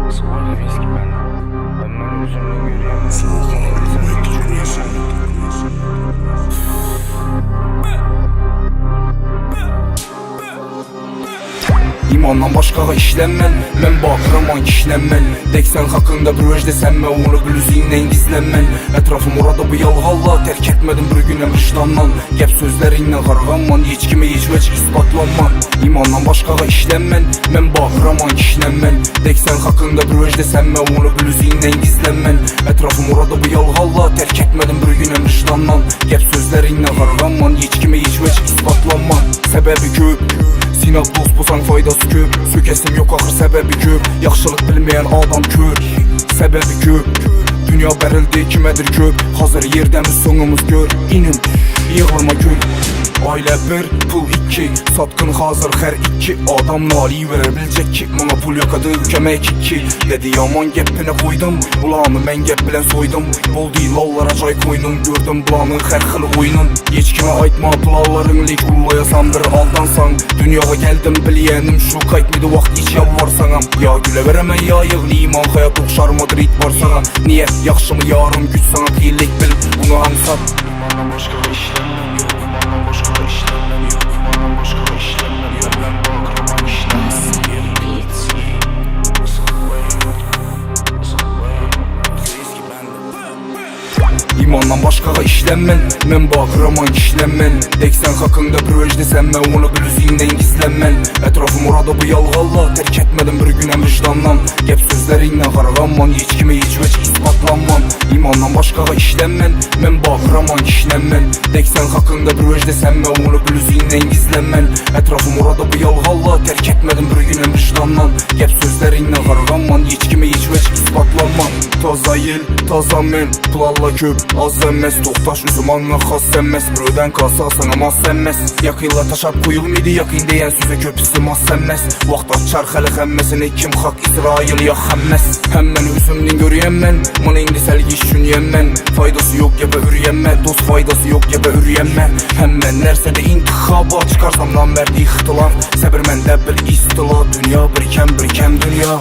Öyle biz ki ben yüzümden görüyorum. Soğuk ağrıma gidiyorsun. İmandan başqağa işlənmən, mən baxıram kişilənmən. Deksən haqqında bir öz desənmə, onu blüzindən gizlənmən. Ətrafım orada bu yalğalla, tərk etmədim bir günəm vicdandan. Gəp sözlərindən qarğanman, heç kimə heç vəc isbatlanman. İmandan başqağa işlənmən, mən baxıram kişilənmən. Deksən haqqında bir öz desənmə, onu blüzindən gizlənmən. Ətrafım orada bu yalğalla, tərk etmədim bir günəm vicdandan. Gəp sözlərindən qarğanman, heç kimə heç vəc isbatlanman. Səbəbi köp, Sinat dost bulsan faydası köp. Sökəsim yok axır səbəbi köp. Yaxşılıq bilməyən adam kör. Səbəbi köp, dünya bərildi kimədir köp. Hazır yerdəmiz sonumuz gör. İnin, yığılma gül. Ailə bir, pul iki, satqın hazır hər iki. Adam nali verər bilcək ki, bana pul yoxadı kömək iki. Dedi yaman gəppinə qoydum, bulanı mən gəp bilən soydum. Boldu ilallara cay koydum, gördüm bulanı hər xil oyunun. Heç kimə aytma pulalların lik ullayasan bir aldansan. Dünyaya gəldim biliyənim şu qaytmidi vaxt iç yalvarsanam. Ya gülə verəmən ya yığliman, həyat oxşar Madrid var sana. Niyə yaxşımı yarım güc sana qiyillik bil, bunu ansat. İmandan başqa işlənməm yox, imandan başqa işlənməm yox, imandan başqa işlənməm yox. Mən baxıram işlənməm. İmandan başqağa işlənmən, mən baxıram kişilənmən. Deksən haqqında bir öz desənmə, onu blüzindən gizlənmən. Ətrafım orada bu yalğalla, tərk etmədim bir günəm vicdandan. Gəp sözlərindən qarğanman, heç kimə heç vəc isbatlanman. İmandan başqağa işlənmən, mən baxıram kişilənmən. Deksən haqqında bir öz desənmə, onu blüzindən gizlənmən. Ətrafım orada bu yalğalla, tərk etmədim bir günəm vicdandan. Gəp sözlərindən qarğanman, heç kimə heç vəc isbatlanman. Taza yel, taza mən, pulalla köp az sənməz, toxtaş üzüm anla xas sənməz. Brödən kasa sana maz sənməz. Yakıyla taşap koyulmaydı, yakın deyən sözə köp istimaz sənməz. Vaxt açar xəli xəmməsini, kim xaq İsrail ya xəmməz. Həm mən üzümdən görüyəm mən, mana indi səlgi düşünüyəm mən. Faydası yok gəbə ürüyəmmə, dost faydası yok gəbə ürüyəmmə. Həm mən nərsədə intixaba, çıxarsam namərdi ixtilaf. Səbir məndə bir istila, dünya birkəm dünya.